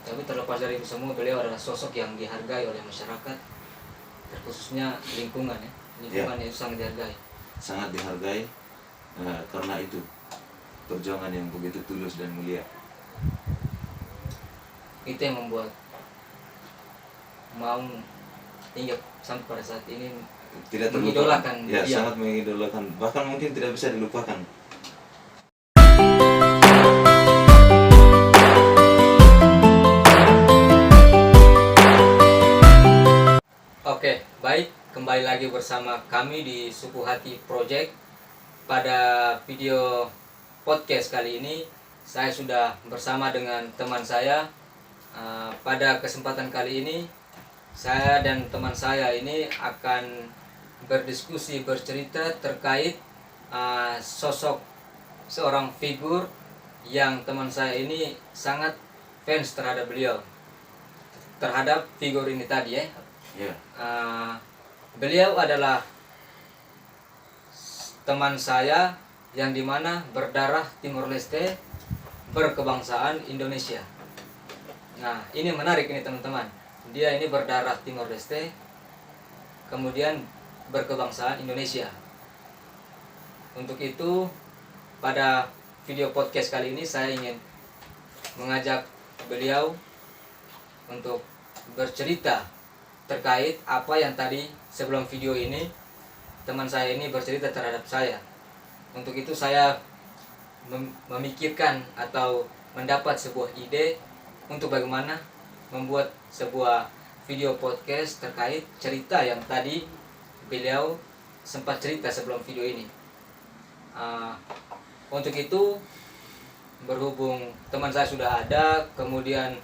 Tapi terlepas dari itu semua, beliau adalah sosok yang dihargai oleh masyarakat, terkhususnya lingkungan ya. Lingkungan itu sangat dihargai. Sangat dihargai karena itu perjuangan yang begitu tulus dan mulia. Itu yang membuat Maung hingga sampai pada saat ini Tidak mengidolakan ya, dia. sangat mengidolakan, bahkan mungkin tidak bisa dilupakan. Oke, baik, kembali lagi bersama kami di Suku Hati Project. Pada video podcast kali ini saya sudah bersama dengan teman saya. Pada kesempatan kali ini saya dan teman saya ini akan berdiskusi, bercerita terkait sosok seorang figur yang teman saya ini sangat fans terhadap beliau, terhadap figur ini tadi ya. Beliau adalah teman saya yang dimana berdarah Timor Leste, berkebangsaan Indonesia. Nah, ini menarik ini teman-teman. Dia ini berdarah Timor Leste, kemudian berkebangsaan Indonesia. Untuk itu, pada video podcast kali ini saya ingin mengajak beliau untuk bercerita terkait apa yang tadi sebelum video ini teman saya ini bercerita terhadap saya. Untuk itu saya memikirkan atau mendapat sebuah ide untuk bagaimana membuat sebuah video podcast terkait cerita yang tadi beliau sempat cerita sebelum video ini. Untuk itu, berhubung teman saya sudah ada, kemudian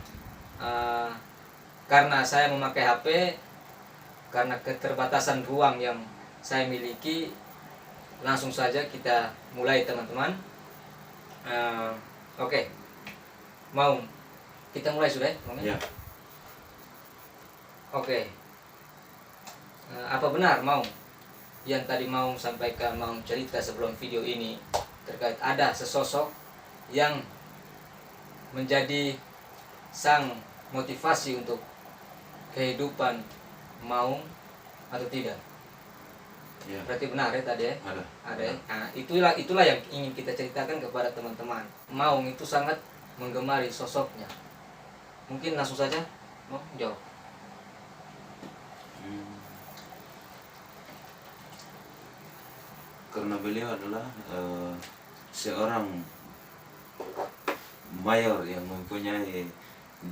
karena saya memakai HP, karena keterbatasan ruang yang saya miliki, langsung saja kita mulai teman-teman. Oke. Mau kita mulai sudah ya? Oke. Apa benar mau yang tadi mau sampaikan, mau cerita sebelum video ini terkait ada sesosok yang menjadi sang motivasi untuk kehidupan Maung atau tidak? Ya. Berarti benar ya tadi ya? Ada ya? Nah, itulah yang ingin kita ceritakan kepada teman-teman. Maung itu sangat menggemari sosoknya. Mungkin langsung saja mau jawab. Karena beliau adalah seorang mayor yang mempunyai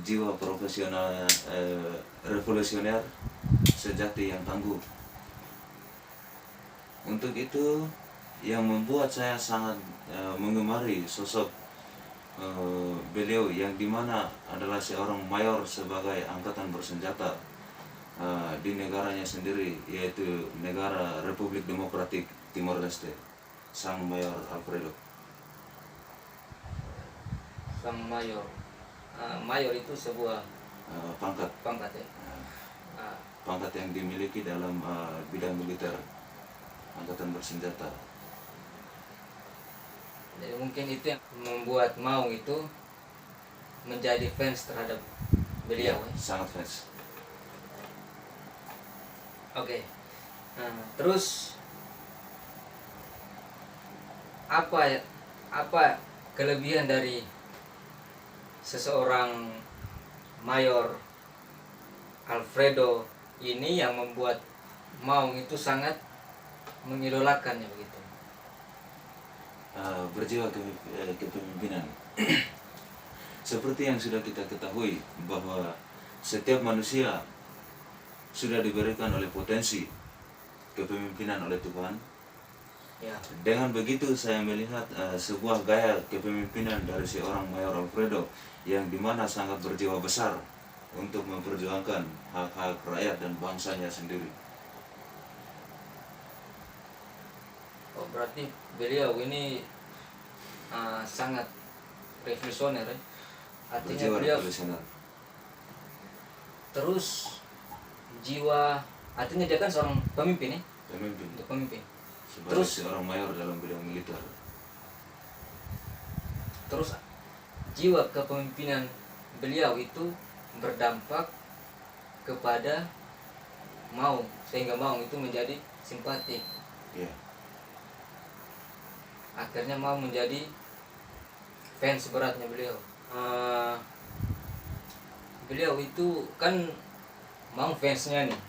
jiwa profesional revolusioner sejati yang tangguh. Untuk itu yang membuat saya sangat menggemari sosok beliau yang dimana adalah seorang mayor sebagai angkatan bersenjata di negaranya sendiri, yaitu negara Republik Demokratik Timor Leste, sang Mayor Alfredo. Sang mayor. Mayor itu sebuah pangkat ya. Pangkat yang dimiliki dalam bidang militer, angkatan bersenjata. Jadi mungkin itu yang membuat Maung itu menjadi fans terhadap beliau. Sangat fans. Oke. Terus apa kelebihan dari seseorang Mayor Alfredo ini yang membuat Maung itu sangat mengidolakannya begitu? Berjiwa kepemimpinan. Seperti yang sudah kita ketahui bahwa setiap manusia sudah diberikan oleh potensi kepemimpinan oleh Tuhan. Ya. Dengan begitu saya melihat sebuah gaya kepemimpinan dari seorang Mayor Alfredo yang dimana sangat berjiwa besar untuk memperjuangkan hak-hak rakyat dan bangsanya sendiri. Oh, berarti beliau ini sangat revolusioner ya? Artinya berjiwa beliau revolusioner. Terus jiwa, artinya dia kan seorang pemimpin ya? Pemimpin. Sebagai terus seorang mayor dalam bidang militer. Terus jiwa kepemimpinan beliau itu berdampak kepada Maung, sehingga Maung itu menjadi simpatik. Ya. Akhirnya Maung menjadi fans beratnya beliau. Beliau itu kan Maung fansnya nih.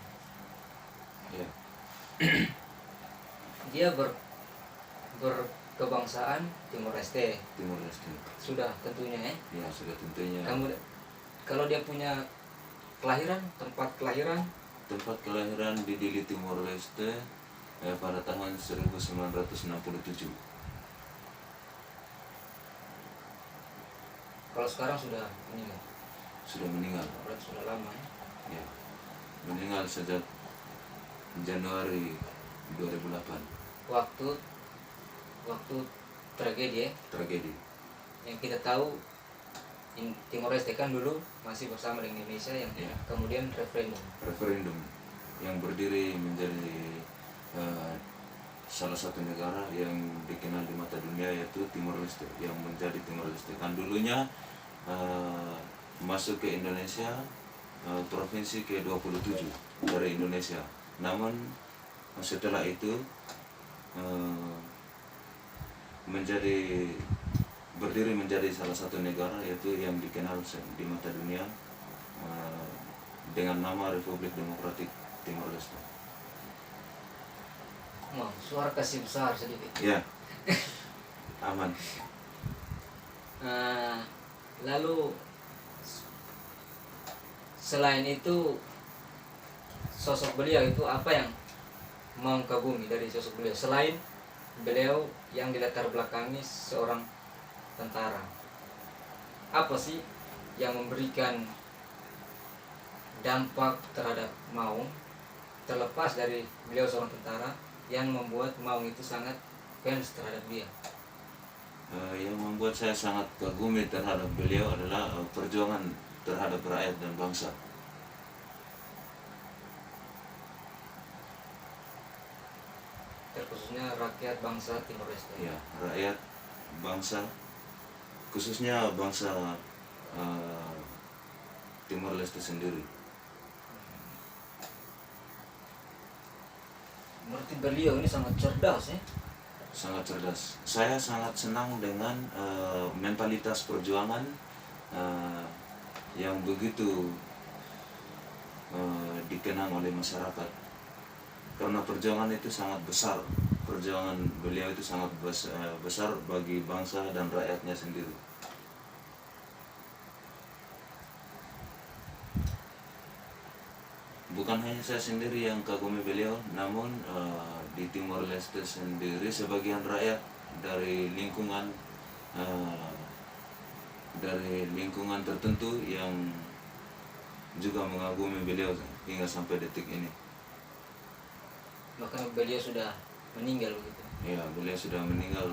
Ya. Dia berkebangsaan Timor Leste. Timor Leste. Sudah tentunya ya. Ya, sudah tentunya. Kalau dia punya kelahiran, tempat kelahiran di Dili, Timor Leste pada tahun 1967. Kalau sekarang sudah meninggal. Sudah meninggal. Berarti sudah lama ya. Ya. Meninggal sejak Januari 2008. Waktu tragedi ya. Tragedi. Yang kita tahu Timor Leste kan dulu masih bersama dengan Indonesia yang kemudian referendum yang berdiri menjadi salah satu negara yang dikenal di mata dunia, yaitu Timor Leste, yang menjadi Timor Leste. Kan dulunya masuk ke Indonesia provinsi ke-27 dari Indonesia. Namun setelah itu berdiri menjadi salah satu negara, yaitu yang dikenal di mata dunia dengan nama Republik Demokratik Timor Leste. Suara kasih besar sedikit. Ya, aman. Lalu selain itu, sosok beliau itu apa yang mau kagumi dari sosok beliau selain beliau yang dilatar belakangi seorang tentara? Apa sih yang memberikan dampak terhadap Maung, terlepas dari beliau seorang tentara, yang membuat Maung itu sangat fans terhadap dia? Yang membuat saya sangat kagumi terhadap beliau adalah perjuangan terhadap rakyat dan bangsa. Terkhususnya rakyat bangsa Timor Leste. Ya, rakyat bangsa, khususnya bangsa Timor Leste sendiri. Berarti beliau ini sangat cerdas ya? Sangat cerdas. Saya sangat senang dengan mentalitas perjuangan yang begitu dikenang oleh masyarakat. Karena perjuangan itu sangat besar. Perjuangan beliau itu sangat besar bagi bangsa dan rakyatnya sendiri. Bukan hanya saya sendiri yang kagumi beliau, namun di Timor Leste sendiri sebagian rakyat dari lingkungan tertentu yang juga mengagumi beliau hingga sampai detik ini. Bahkan beliau sudah meninggal begitu. Ya, beliau sudah meninggal.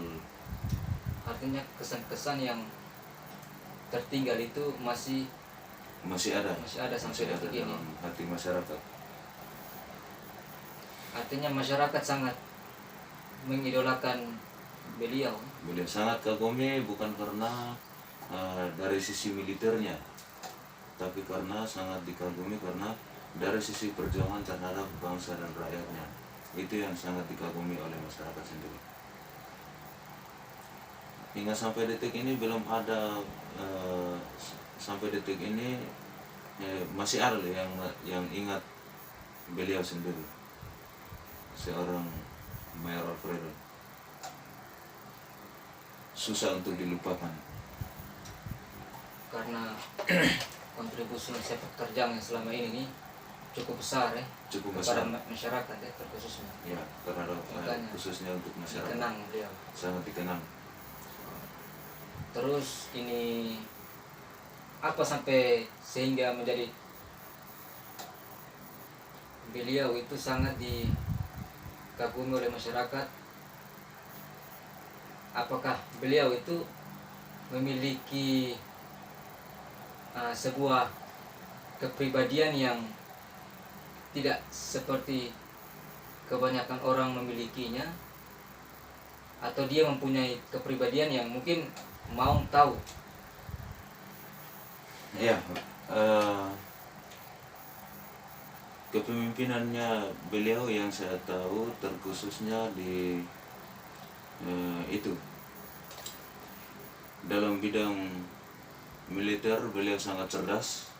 Artinya kesan-kesan yang tertinggal itu masih ada sampai detik ini dalam hati masyarakat. Artinya masyarakat sangat mengidolakan beliau. Beliau sangat kagumi bukan karena dari sisi militernya, tapi karena sangat dikagumi karena dari sisi perjuangan terhadap bangsa dan rakyatnya. Itu yang sangat dikagumi oleh masyarakat sendiri. Hingga sampai detik ini belum ada sampai detik ini masih ada yang ingat beliau sendiri, seorang Mayor Alfredo. Susah untuk dilupakan karena kontribusi sepak terjang yang selama ini nih cukup besar ya, kepada masyarakat ya, terkhususnya ya, terhadap khususnya untuk masyarakat. Dikenang beliau, sangat dikenang. Terus ini apa sampai sehingga menjadi beliau itu sangat dikagumi oleh masyarakat? Apakah beliau itu memiliki sebuah kepribadian yang tidak seperti kebanyakan orang memilikinya, atau dia mempunyai kepribadian yang mungkin mau tahu Ya, kepemimpinannya beliau yang saya tahu terkhususnya di itu dalam bidang militer beliau sangat cerdas,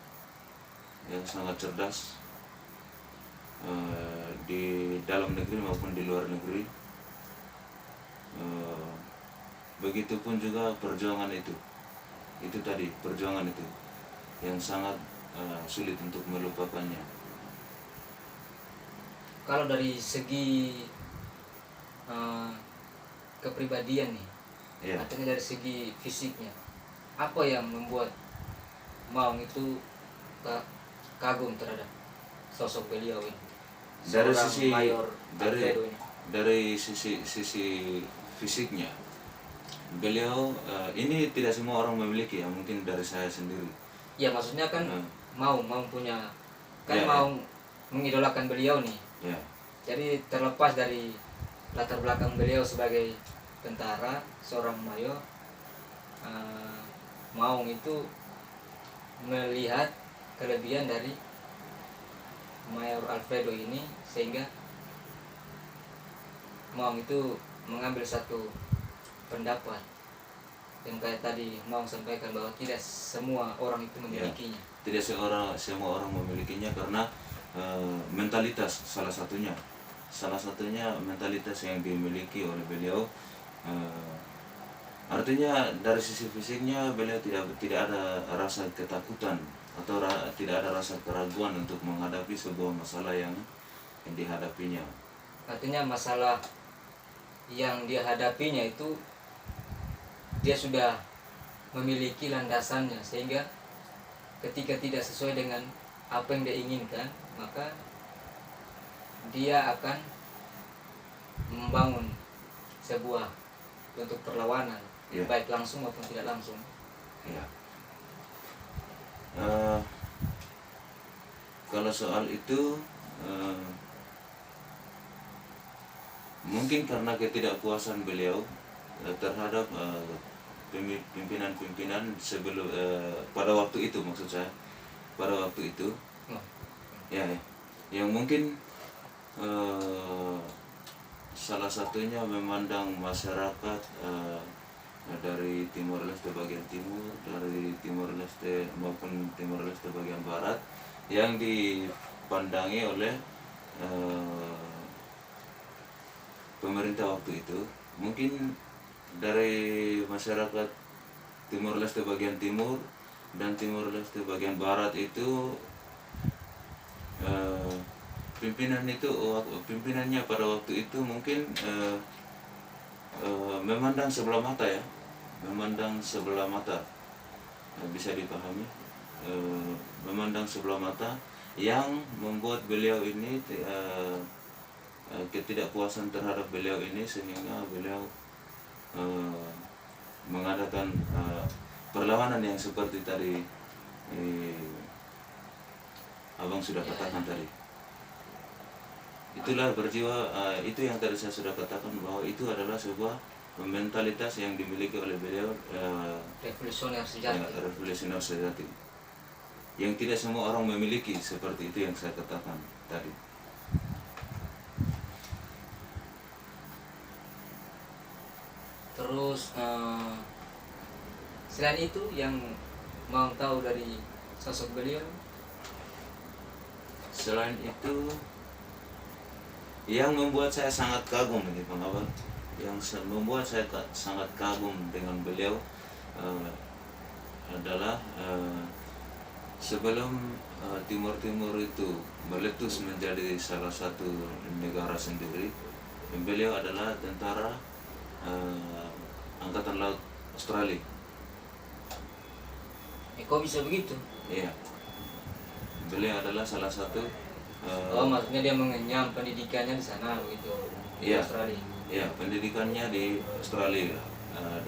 ya sangat cerdas di dalam negeri maupun di luar negeri. Begitupun juga perjuangan itu tadi perjuangan itu yang sangat sulit untuk melupakannya. Kalau dari segi kepribadian nih, Ya. artinya dari segi fisiknya, apa yang membuat Maung itu kagum terhadap sosok beliau ini? Dari Seorang sisi Mayor dari Alfredo ini. dari sisi fisiknya beliau ini tidak semua orang memiliki, ya mungkin dari saya sendiri. Ya maksudnya kan Maung punya kan Ya, Maung mengidolakan beliau nih. Ya. Jadi terlepas dari latar belakang beliau sebagai tentara, seorang mayor, Maung itu melihat kelebihan dari Mayor Alfredo ini sehingga Maung itu mengambil satu pendapat yang kayak tadi Maung sampaikan bahwa tidak semua orang itu memilikinya. Tidak semua orang memilikinya karena mentalitas salah satunya mentalitas yang dimiliki oleh beliau. Artinya dari sisi fisiknya beliau tidak ada rasa ketakutan atau tidak ada rasa keraguan untuk menghadapi sebuah masalah yang dihadapinya. Artinya masalah yang dia hadapinya itu dia sudah memiliki landasannya sehingga ketika tidak sesuai dengan apa yang dia inginkan, maka dia akan membangun sebuah bentuk perlawanan, baik langsung maupun tidak langsung. Ya. Kalau soal itu mungkin karena ketidakpuasan beliau terhadap pimpinan-pimpinan sebelum pada waktu itu, maksud saya pada waktu itu yang mungkin salah satunya memandang masyarakat dari Timor Leste bagian timur, dari Timor Leste maupun Timor Leste bagian barat yang dipandangi oleh pemerintah waktu itu. Mungkin dari masyarakat Timor Leste bagian timur dan Timor Leste bagian barat itu pimpinannya pada waktu itu mungkin memandang sebelah mata, bisa dipahami, memandang sebelah mata yang membuat beliau ini ketidakpuasan terhadap beliau ini sehingga beliau mengadakan perlawanan yang seperti tadi abang sudah katakan tadi. Itulah berjiwa, itu yang tadi saya sudah katakan bahwa itu adalah sebuah mentalitas yang dimiliki oleh beliau, revolusioner sejati. Yang tidak semua orang memiliki, seperti itu yang saya katakan tadi. Terus selain itu yang mau tahu dari sosok beliau? Selain itu yang membuat saya sangat kagum ini Bang Abang, yang membuat saya sangat kagum dengan beliau adalah sebelum Timur itu meletus menjadi salah satu negara sendiri, beliau adalah tentara Angkatan Laut Australia. Kok bisa begitu? Iya, beliau adalah salah satu maksudnya dia mengenyam pendidikannya di sana begitu, di Australia. Iya, pendidikannya di Australia,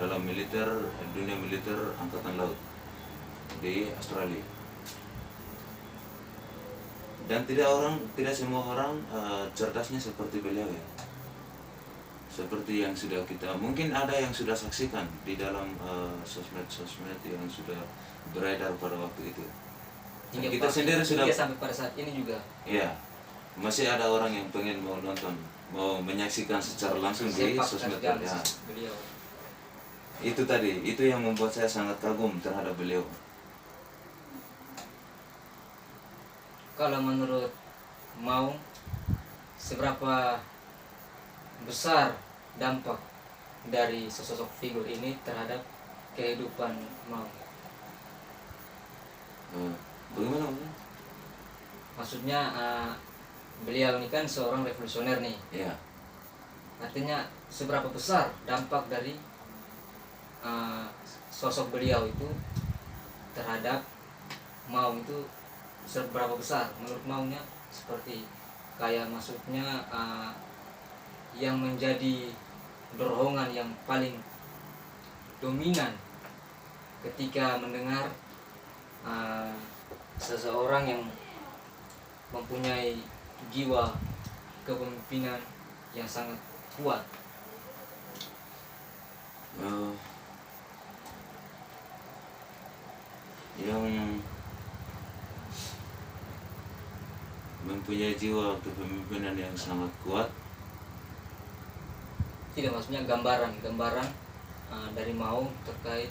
dalam dunia militer Angkatan Laut di Australia. Dan tidak semua orang cerdasnya seperti beliau ya. Seperti yang sudah kita, mungkin ada yang sudah saksikan di dalam sosmed yang sudah beredar pada waktu itu. Hingga Kita sendiri sudah sampai pada saat ini juga. ya, masih ada orang yang pengen mau nonton, mau menyaksikan secara langsung di Sepak sosmed terjang ya. beliau. Itu tadi, itu yang membuat saya sangat kagum terhadap beliau. Kalau menurut Mau, seberapa besar dampak dari sosok figur ini terhadap kehidupan Mau? Bagaimana? Maksudnya beliau ini kan seorang revolusioner nih. Ya. Artinya seberapa besar dampak dari sosok beliau itu terhadap Mau itu seberapa besar menurut Maunya, seperti kayak maksudnya yang menjadi dorongan yang paling dominan ketika mendengar seseorang yang mempunyai jiwa kepemimpinan yang sangat kuat. Yang mempunyai jiwa kepemimpinan yang sangat kuat. Tidak, maksudnya gambaran dari Mau terkait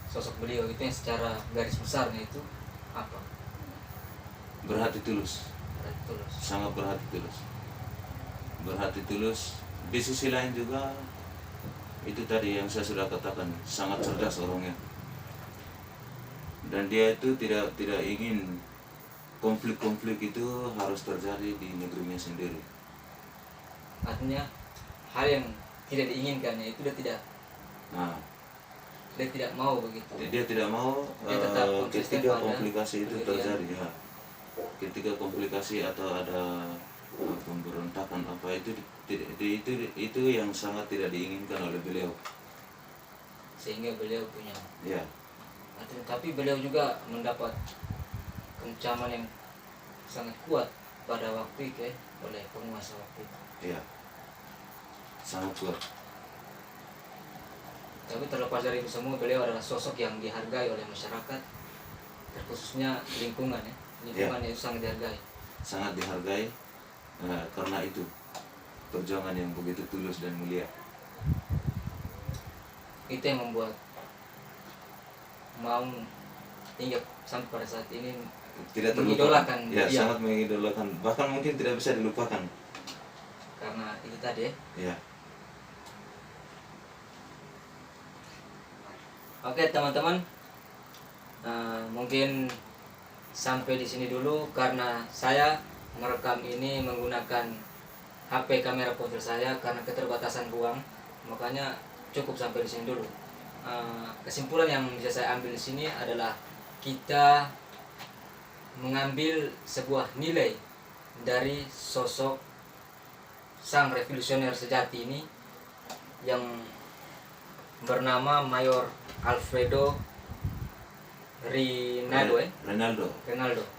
sosok beliau itu yang secara garis besarnya itu apa? Berhati tulus. Berhati tulus. Sangat berhati tulus. Berhati tulus. Di sisi lain juga itu tadi yang saya sudah katakan, sangat cerdas orangnya. Dan dia itu tidak ingin konflik-konflik itu harus terjadi di negerinya sendiri. Artinya hal yang tidak diinginkannya itu dia tidak mau begitu. Dia tidak mau ketika komplikasi itu terjadi ya. Ketika komplikasi atau ada pemberontakan apa itu yang sangat tidak diinginkan oleh beliau. Sehingga beliau punya. Ya. Tapi beliau juga mendapat ancaman yang sangat kuat pada waktu itu oleh penguasa waktu itu. Iya, sangat kuat. Tapi terlepas dari itu semua, beliau adalah sosok yang dihargai oleh masyarakat, terkhususnya lingkungan ya. Lingkungannya itu sangat dihargai. Sangat dihargai karena itu perjuangan yang begitu tulus dan mulia. Itu yang membuat Mau hingga sampai pada saat ini tidak mengidolakan ya, sangat mengidolakan, bahkan mungkin tidak bisa dilupakan karena itu tadi ya. Oke teman-teman, mungkin sampai di sini dulu karena saya merekam ini menggunakan HP kamera ponsel saya karena keterbatasan ruang, makanya cukup sampai di sini dulu. Kesimpulan yang bisa saya ambil di sini adalah kita mengambil sebuah nilai dari sosok sang revolusioner sejati ini yang bernama Mayor Alfredo Reinaldo.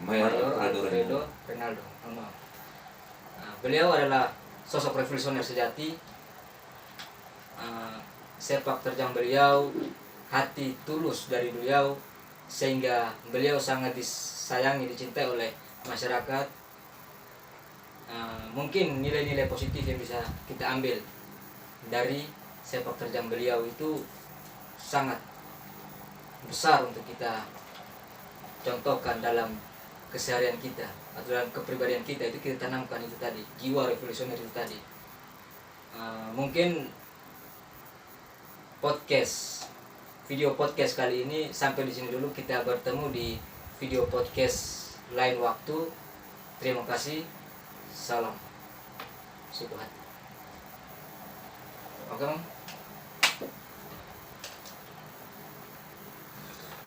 Mayor Alfredo Reinaldo. Beliau adalah sosok revolusioner sejati. Sepak terjang beliau, hati tulus dari beliau, sehingga beliau sangat disayangi, dicintai oleh masyarakat. Mungkin nilai-nilai positif yang bisa kita ambil dari sepak terjang beliau itu sangat besar untuk kita contohkan dalam keseharian kita atau dalam kepribadian kita. Itu kita tanamkan itu tadi, jiwa revolusioner itu tadi. Mungkin video podcast kali ini sampai di sini dulu. Kita bertemu di video podcast lain waktu. Terima kasih. Salam Subhat. Oke, Mang.